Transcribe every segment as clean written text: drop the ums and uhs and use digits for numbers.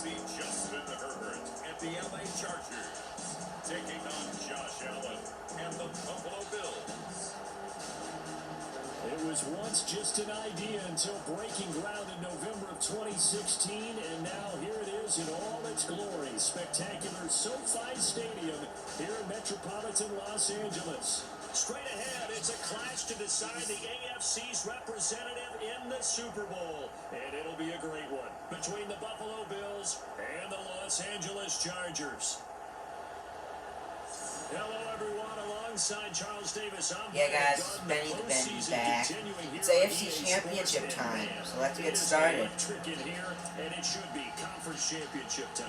see Justin Herbert and the LA Chargers taking on Josh Allen and the Buffalo Bills. It was once just an idea until breaking ground in November of 2016, and now here it is in all its glory. Spectacular SoFi Stadium here in metropolitan Los Angeles. Straight ahead, it's a clash to decide the AFC's representative in the Super Bowl. And it'll be a great one between the Buffalo Bills and the Los Angeles Chargers. Hello, everyone. Alongside Charles Davis, yeah, guys, Benny the Ben's back. It's AFC Championship time, so let's get started. In here, and it should be Conference Championship time.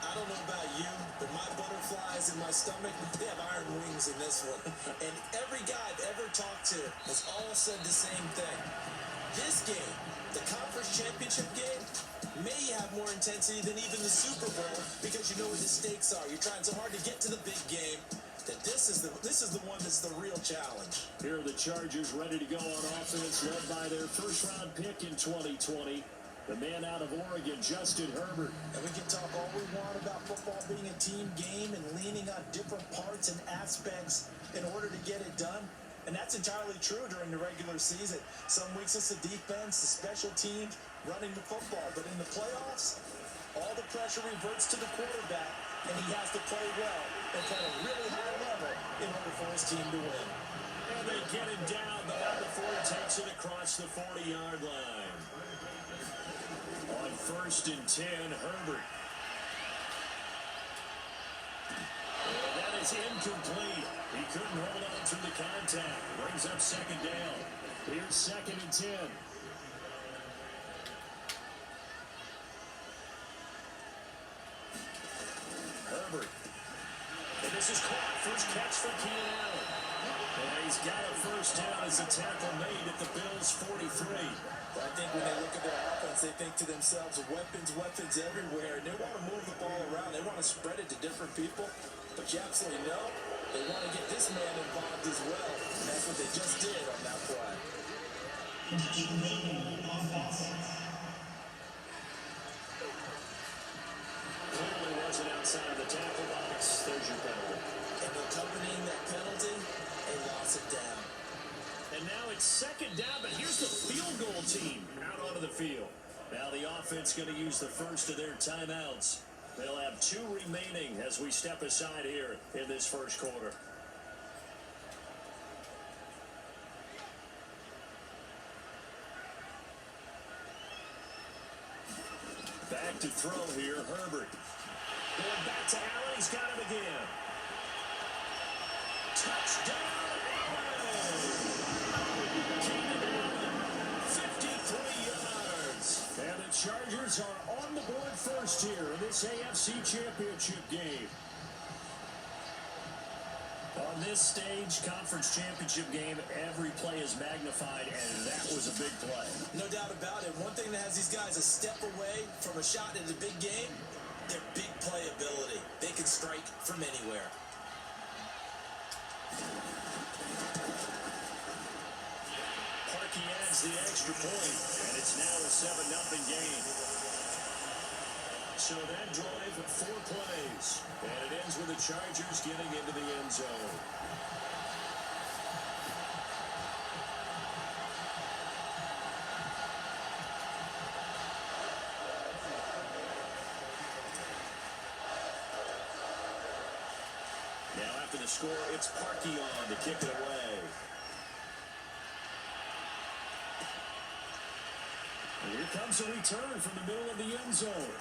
I don't know about you, but my butterflies in my stomach, they have iron wings in this one. And every guy I've ever talked to has all said the same thing. This game, the Conference Championship game, may have more intensity than even the Super Bowl because you know what the stakes are. You're trying so hard to get to the big game that this is the one that's the real challenge. Here are the Chargers ready to go on offense, led by their first-round pick in 2020. The man out of Oregon, Justin Herbert. And we can talk all we want about football being a team game and leaning on different parts and aspects in order to get it done. And that's entirely true during the regular season. Some weeks it's the defense, the special teams, running the football. But in the playoffs, all the pressure reverts to the quarterback, and he has to play well and play at a really high level in order for his team to win. And they get him down, but out before he takes it across the 40-yard line. On 1st and 10, Herbert. And that is incomplete. He couldn't hold on through the contact. Brings up 2nd down. Here's 2nd and 10. Herbert. And this is caught. First catch for Keenan Allen. And he's got a first down as a tackle made at the Bills' 43. I think when they look at their offense, they think to themselves, weapons everywhere. And they want to move the ball around. They want to spread it to different people. But you absolutely know they want to get this man involved as well. And that's what they just did on that play. Clearly wasn't outside of the tackle box. There's your penalty. And accompanying that penalty, a loss of down. And now it's 2nd down, but here's the field goal team out onto the field. Now the offense going to use the first of their timeouts. They'll have 2 remaining as we step aside here in this first quarter. Back to throw here, Herbert. Going back to Allen, he's got him again. Touchdown, Allen! Keenan Allen, 53 yards. And the Chargers are on the board first here in this AFC Championship game. On this stage, Conference Championship game, every play is magnified, and that was a big play. No doubt about it. One thing that has these guys a step away from a shot at a big game, their big play ability. They can strike from anywhere. Parkey adds the extra point, and it's now a 7-0 game. So that drive, 4 plays, and it ends with the Chargers getting into the end zone. Now after the score, it's Parkey on to kick it away. Here comes a return from the middle of the end zone.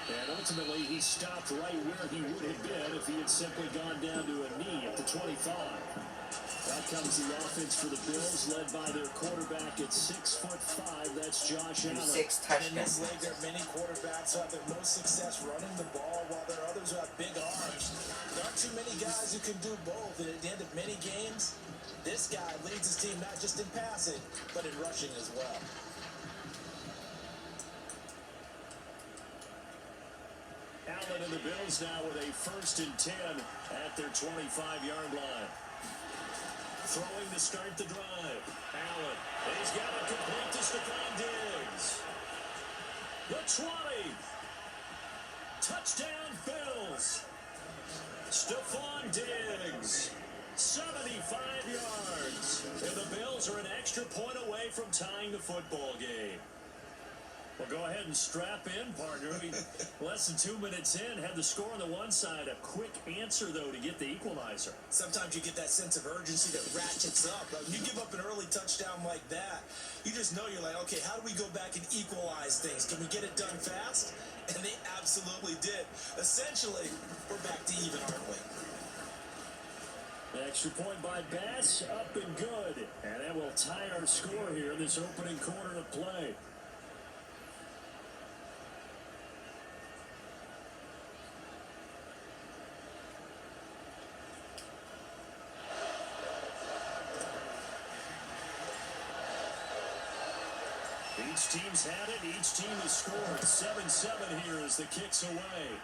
And ultimately, he stopped right where he would have been if he had simply gone down to a knee at the 25. Out comes the offense for the Bills, led by their quarterback at 6'5". That's Josh Allen. 6 touchdowns. In this league, there are many quarterbacks who have the most success running the ball, while there are others who have big arms. There aren't too many guys who can do both. And at the end of many games, this guy leads his team not just in passing, but in rushing as well. Allen and the Bills now with a 1st and 10 at their 25-yard line. Throwing to start the drive. Allen. He's got it complete to Stephon Diggs. The 20. Touchdown, Bills. Stephon Diggs. 75 yards. And the Bills are an extra point away from tying the football game. Well, go ahead and strap in, partner. Less than 2 minutes in, had the score on the one side. A quick answer, though, to get the equalizer. Sometimes you get that sense of urgency that ratchets up. Right? When you give up an early touchdown like that, you just know you're like, okay, how do we go back and equalize things? Can we get it done fast? And they absolutely did. Essentially, we're back to even, aren't we? The extra point by Bass, up and good. And that will tie our score here in this opening quarter of play. Each team's had it. Each team has scored. 7-7 here as the kick's away.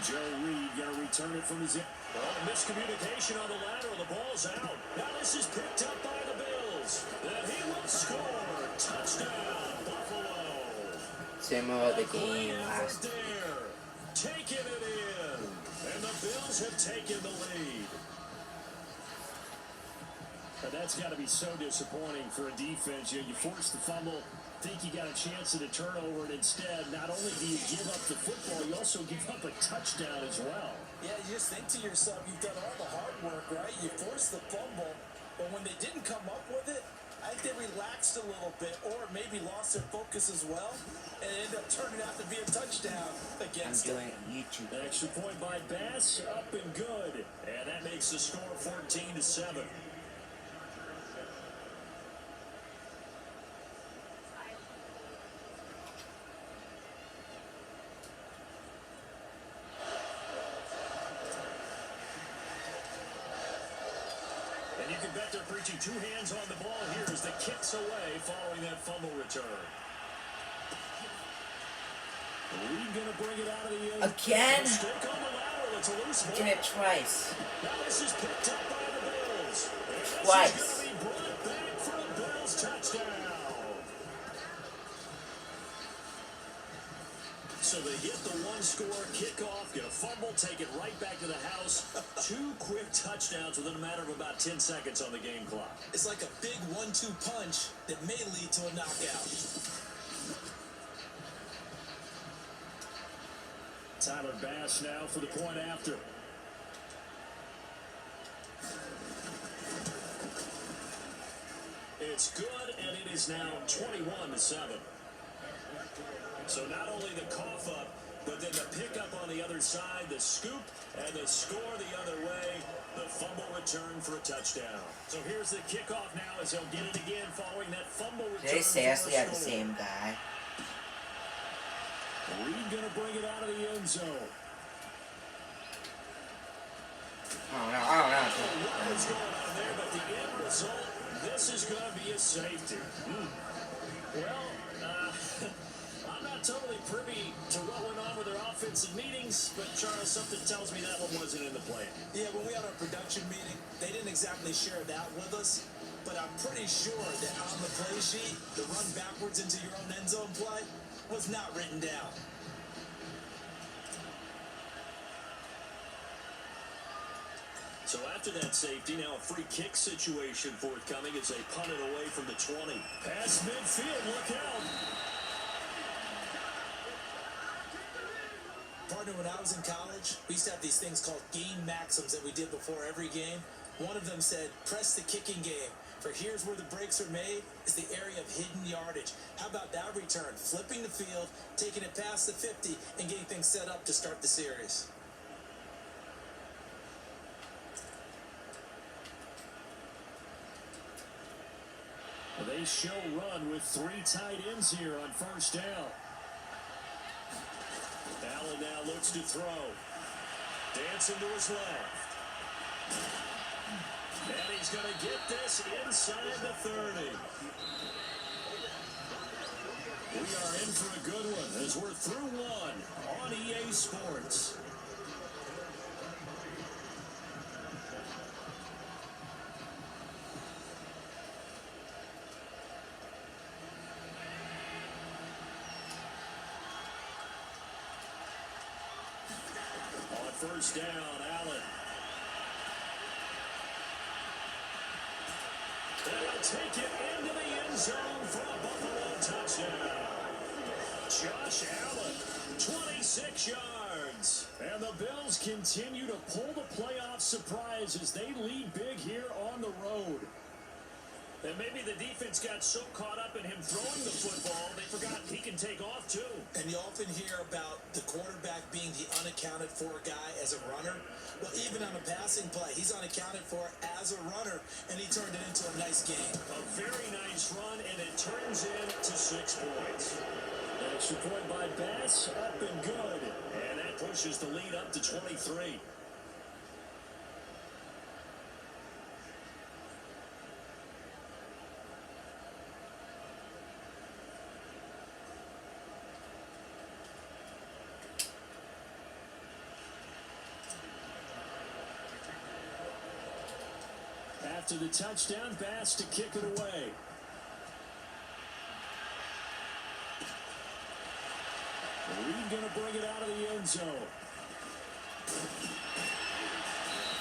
Joe Reed going to return it from his... Oh, miscommunication on the lateral. The ball's out. Now this is picked up by the Bills. And he will score. Touchdown, Buffalo. Similar to the game last. There, taking it in. And the Bills have taken the lead. And that's got to be so disappointing for a defense. You force the fumble, think you got a chance at a turnover, and instead, not only do you give up the football, you also give up a touchdown as well. Yeah, you just think to yourself, you've done all the hard work, right? You forced the fumble, but when they didn't come up with it, I think they relaxed a little bit, or maybe lost their focus as well, and it ended up turning out to be a touchdown against them. I'm doing YouTube. An extra point by Bass, up and good. And that makes the score 14-7. And you can bet they're preaching two hands on the ball here as the kick's away following that fumble return. Reed going to bring it out of the end. Again? Mistake on the lateral. It's a loose ball. Did it twice. Now this is picked up by the Bills. Twice. This is going to be brought back for a Bills touchdown. So they get the one-score kickoff, get a fumble, take it right back to the house. Two quick touchdowns within a matter of about 10 seconds on the game clock. It's like a big 1-2 punch that may lead to a knockout. Tyler Bass now for the point after. It's good, and it is now 21-7. So not only the cough up, but then the pickup on the other side, the scoop, and the score the other way, the fumble return for a touchdown. So here's the kickoff now as they'll get it again following that fumble return. Did they seriously have the same guy? Reed going to bring it out of the end zone. Oh no, What was going on there, but the end result, this is going to be a safety. Well, I'm not totally privy to what went on with their offensive meetings, but Charles, something tells me that one wasn't in the plan. Yeah, when we had our production meeting, they didn't exactly share that with us, but I'm pretty sure that on the play sheet, the run backwards into your own end zone play was not written down. So after that safety, now a free kick situation forthcoming as they punt it away from the 20. Pass midfield, look out. Partner, when I was in college, we used to have these things called game maxims that we did before every game. One of them said, press the kicking game. For here's where the breaks are made, is the area of hidden yardage. How about that return? Flipping the field, taking it past the 50, and getting things set up to start the series. They show run with three tight ends here on first down. Allen now looks to throw. Dancing to his left. And he's going to get this inside the 30. We are in for a good one as we're through one on EA Sports. first down. Allen. They'll take it into the end zone for a Buffalo touchdown. Josh Allen, 26 yards. And the Bills continue to pull the playoff surprise as they lead big here on the road. And maybe the defense got so caught up in him throwing the football, they forgot he can take off too. And you often hear about the quarterback being the unaccounted for guy as a runner. Well, even on a passing play, he's unaccounted for as a runner, and he turned it into a nice game. A very nice run, and it turns into 6 points. Extra point by Bass, up and good. And that pushes the lead up to 23. After the touchdown, Bass to kick it away. Reed going to bring it out of the end zone.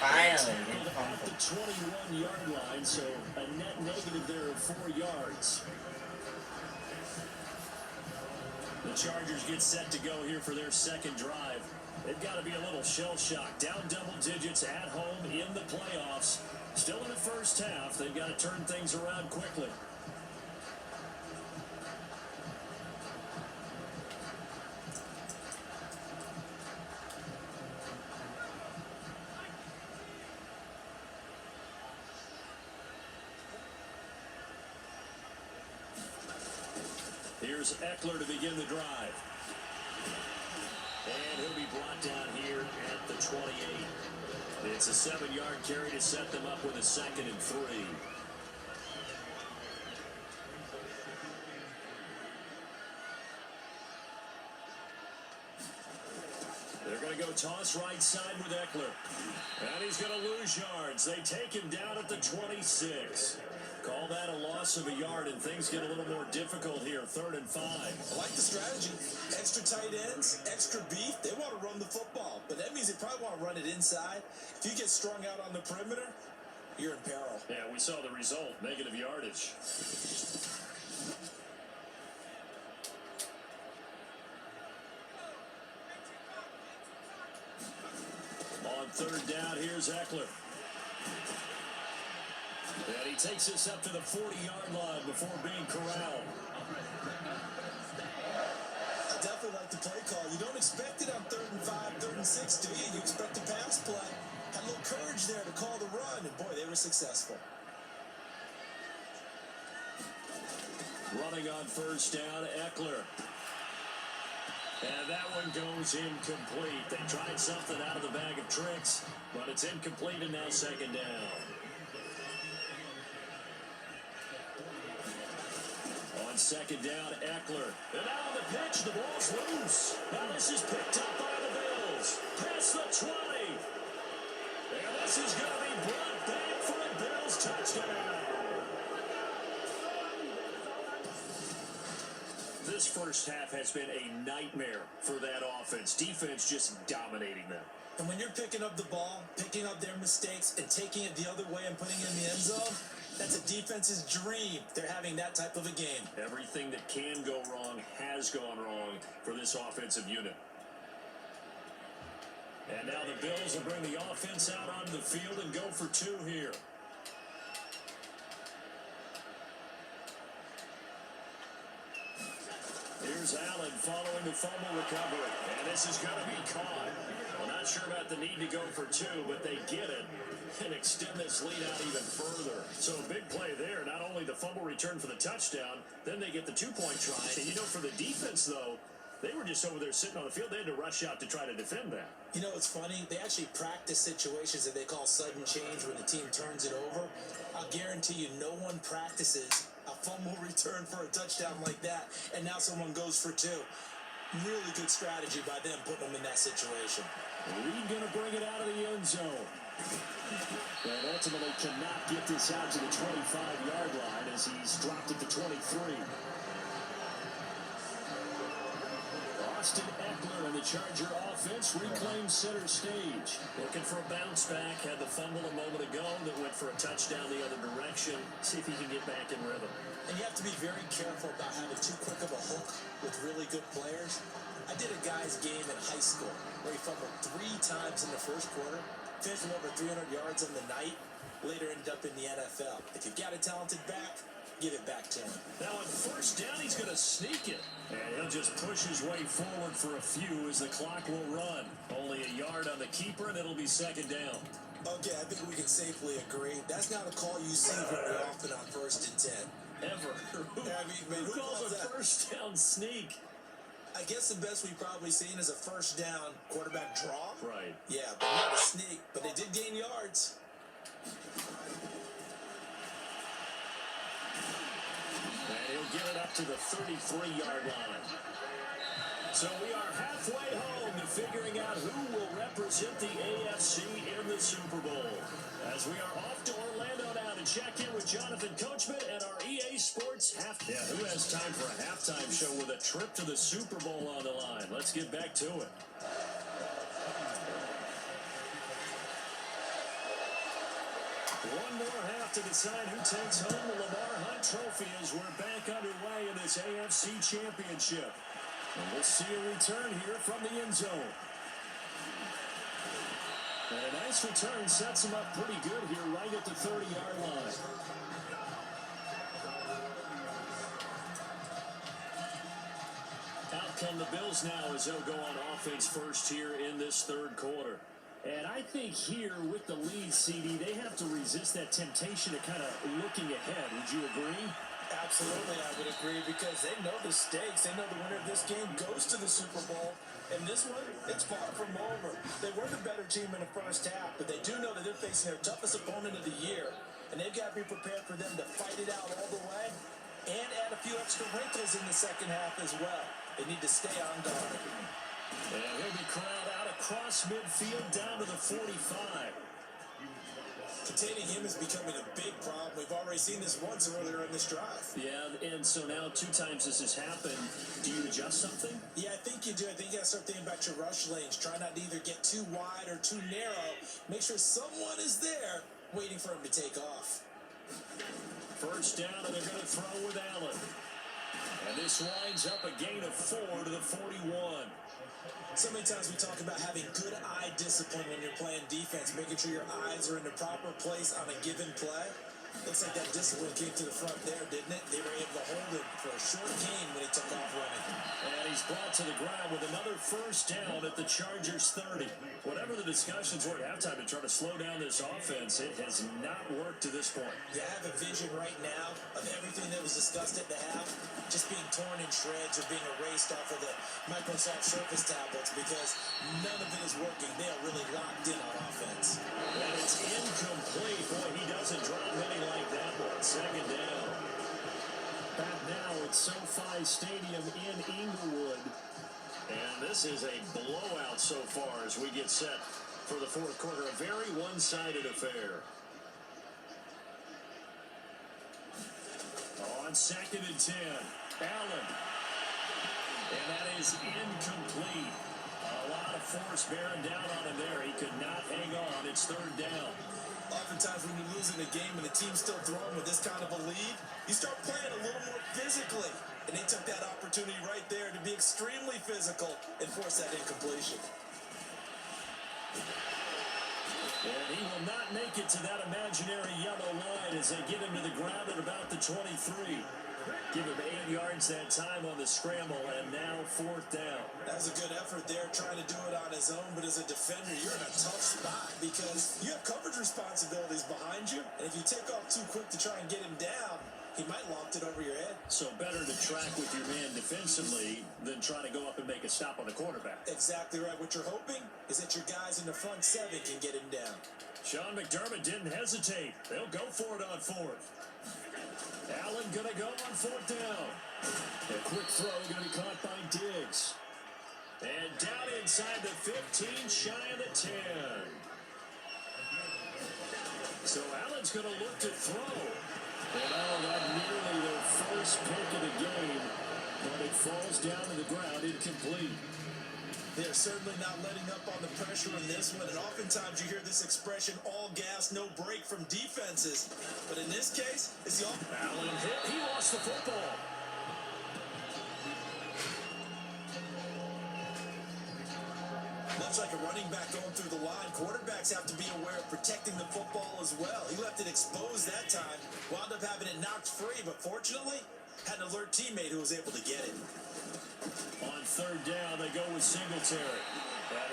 Finally, at the 21-yard line, so a net negative there of 4 yards. The Chargers get set to go here for their second drive. They've got to be a little shell-shocked. Down double digits at home in the playoffs. Still in the first half. They've got to turn things around quickly. Here's Eckler to begin the drive. And he'll be brought down here at the 28. It's a 7-yard carry to set them up with a 2nd and 3. They're going to go toss right side with Eckler. And he's going to lose yards. They take him down at the 26. Call that a loss of a yard, and things get a little more difficult here. 3rd and 5. I like the strategy. Extra tight ends, extra beef. They want to run the football, but that means they probably want to run it inside. If you get strung out on the perimeter, you're in peril. Yeah, we saw the result. Negative yardage. On 3rd down, here's Eckler. And he takes us up to the 40-yard line before being corralled. I definitely like the play call. You don't expect it on 3rd and 5, 3rd and 6, do you? You expect a pass play. Had a little courage there to call the run, and boy, they were successful. Running on 1st down, Eckler. And that one goes incomplete. They tried something out of the bag of tricks, but it's incomplete, and now 2nd down. On 2nd down, Eckler. And out of the pitch, the ball's loose. Now this is picked up by the Bills. Past the 20. And this is going to be brought back for a Bills touchdown. This first half has been a nightmare for that offense. Defense just dominating them. And when you're picking up the ball, picking up their mistakes, and taking it the other way and putting it in the end zone, that's a defense's dream. They're having that type of a game. Everything that can go wrong has gone wrong for this offensive unit. And now the Bills will bring the offense out onto the field and go for 2 here. Here's Allen following the fumble recovery. And this is going to be caught. Well, not sure about the need to go for 2, but they get it and extend this lead out even further. So a big play there. Not only the fumble return for the touchdown, then they get the 2-point try. And you know, for the defense, though, they were just over there sitting on the field. They had to rush out to try to defend that. You know, it's funny. They actually practice situations that they call sudden change when the team turns it over. I'll guarantee you no one practices a fumble return for a touchdown like that, and now someone goes for 2. Really good strategy by them putting them in that situation. Reed going to bring it out of the end zone. And ultimately cannot get this out to the 25-yard line as he's dropped at the 23. Austin Eckler and the Charger offense reclaim center stage. Looking for a bounce back. Had the fumble a moment ago that went for a touchdown the other direction. See if he can get back in rhythm. And you have to be very careful about having too quick of a hook with really good players. I did a guy's game in high school where he fumbled 3 times in the first quarter, finished with over 300 yards on the night, later ended up in the NFL. If you've got a talented back, give it back to him. Now on first down, he's going to sneak it. And he'll just push his way forward for a few as the clock will run. Only a yard on the keeper, and it'll be second down. Okay, I think we can safely agree. That's not a call you see very often on 1st and 10. Ever. Who calls a first down sneak? I guess the best we've probably seen is a first down quarterback draw. Right. Yeah, but not a sneak. But they did gain yards. And he'll get it up to the 33-yard line. So we are halfway home to figuring out who will represent the AFC in the Super Bowl. As we are off to Orlando now to check in with Jonathan Coachman and our EA Sports half. Yeah, who has time for a halftime show with a trip to the Super Bowl on the line? Let's get back to it. One more half to decide who takes home the Lamar Hunt Trophy as we're back underway in this AFC Championship. And we'll see a return here from the end zone. And a nice return sets him up pretty good here right at the 30-yard line. Out come the Bills now as they'll go on offense first here in this third quarter. And I think here with the lead, CD, they have to resist that temptation of kind of looking ahead. Would you agree? Absolutely, I would agree, because they know the stakes. They know the winner of this game goes to the Super Bowl. And this one, it's far from over. They were the better team in the first half, but they do know that they're facing their toughest opponent of the year. And they've got to be prepared for them to fight it out all the way and add a few extra wrinkles in the second half as well. They need to stay on guard. And he'll be corralled out across midfield down to the 45. Containing him is becoming a big problem. We've already seen this once earlier in this drive. Yeah, and so now 2 times this has happened. Do you adjust something? Yeah, I think you do. I think you got to start thinking about your rush lanes. Try not to either get too wide or too narrow. Make sure someone is there waiting for him to take off. First down, and they're going to throw with Allen. And this winds up a gain of 4 to the 41. So many times we talk about having good eye discipline when you're playing defense, making sure your eyes are in the proper place on a given play. Looks like that discipline came to the front there, didn't it? They were able to hold him for a short gain when he took off running. And he's brought to the ground with another first down at the Chargers' 30. Whatever the discussions were at halftime to try to slow down this offense, it has not worked to this point. You have a vision right now of everything that was discussed at the half just being torn in shreds or being erased off of the Microsoft Surface tablets, because none of it is working. They are really locked in on offense. And it's incomplete. Boy, he doesn't drop many like that one. Second down. Back now at SoFi Stadium in Inglewood. And this is a blowout so far as we get set for the fourth quarter. A very one-sided affair. On 2nd and 10, Allen. And that is incomplete. A lot of force bearing down on him there. He could not hang on. It's third down. Oftentimes when you lose in a game and the team's still throwing with this kind of a lead, you start playing a little more physically. And they took that opportunity right there to be extremely physical and force that incompletion. And he will not make it to that imaginary yellow line as they get him to the ground at about the 23. Give him 8 yards that time on the scramble, and now fourth down. That was a good effort there, trying to do it on his own, but as a defender, you're in a tough spot because you have coverage responsibilities behind you, and if you take off too quick to try and get him down, he might loft it over your head. So better to track with your man defensively than try to go up and make a stop on the quarterback. Exactly right. What you're hoping is that your guys in the front 7 can get him down. Sean McDermott didn't hesitate. They'll go for it on fourth. Allen gonna go on fourth down. A quick throw gonna be caught by Diggs. And down inside the 15, shy of the 10. So Allen's gonna look to throw. And that nearly their first pick of the game. But it falls down to the ground incomplete. They're certainly not letting up on the pressure in this one, and oftentimes you hear this expression, all gas, no break from defenses. But in this case, it's the Allen hit. He lost the football. Much like a running back going through the line, quarterbacks have to be aware of protecting the football as well. He left it exposed that time, wound up having it knocked free, but fortunately, had an alert teammate who was able to get it. On third down, they go with Singletary.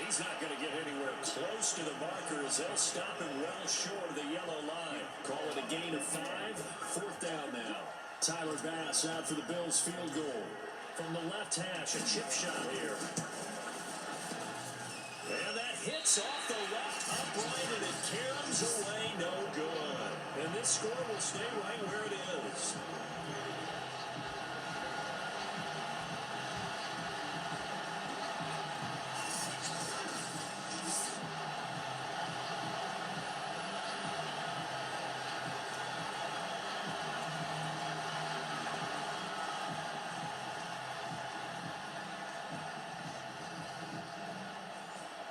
He's not going to get anywhere close to the marker as they'll stop him well short of the yellow line. Call it a gain of 5. Fourth down now. Tyler Bass out for the Bills field goal. From the left hash, a chip shot here. And that hits off the left upright, and it caroms away no good. And this score will stay right where it is.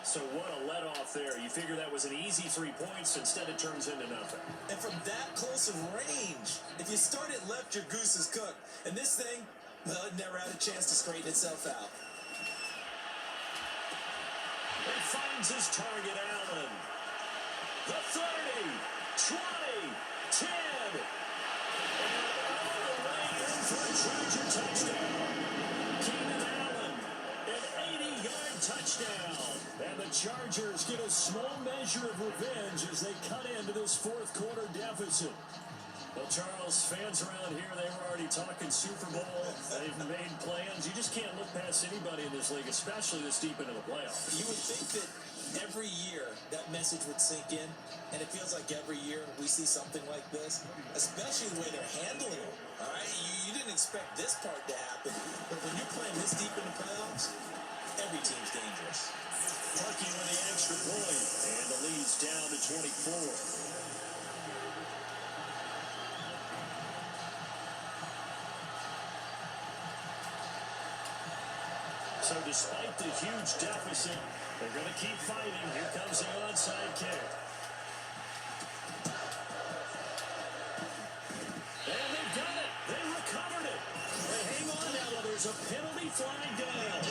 So what a let-off there. You figure that was an easy 3 points. Instead, it turns into nothing. And from that close of range, if you start it left, your goose is cooked. And this thing, well, it never had a chance to straighten itself out. He finds his target, Allen. The 30, 20, 10. And all the way in for a Charger touchdown. Keenan Allen, an 80-yard touchdown. And the Chargers get a small measure of revenge as they cut into this fourth quarter deficit. Well, Charles, fans around here, they were already talking Super Bowl. They've made plans. You just can't look past anybody in this league, especially this deep into the playoffs. You would think that every year that message would sink in, and it feels like every year we see something like this, especially the way they're handling it. All right, you didn't expect this part to happen, but when you're playing this deep in the playoffs, every team's dangerous. Lucky with the extra point, and the lead's down to 24. So despite the huge deficit, they're going to keep fighting. Here comes the onside kick. And they've done it. They recovered it. They hang on now. There's a penalty flag down.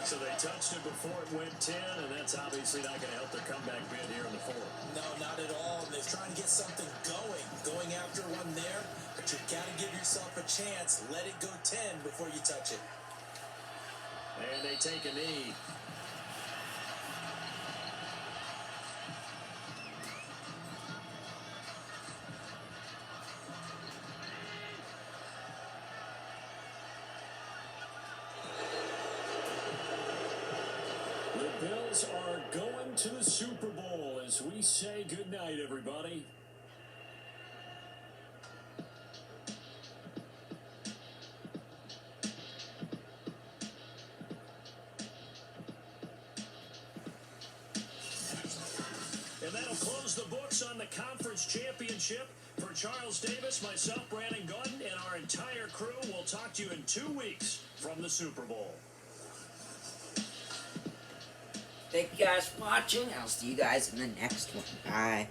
So they touched it before it went 10, and that's obviously not going to help their comeback bid here in the fourth. No, not at all. They're trying to get something going after one there, but you've got to give yourself a chance. Let it go 10 before you touch it. And they take a knee. The Bills are going to the Super Bowl as we say goodnight, everybody. And that'll close the books on the conference championship. For Charles Davis, myself, Brandon Gordon, and our entire crew, we'll talk to you in 2 weeks from the Super Bowl. Thank you guys for watching. I'll see you guys in the next one. Bye.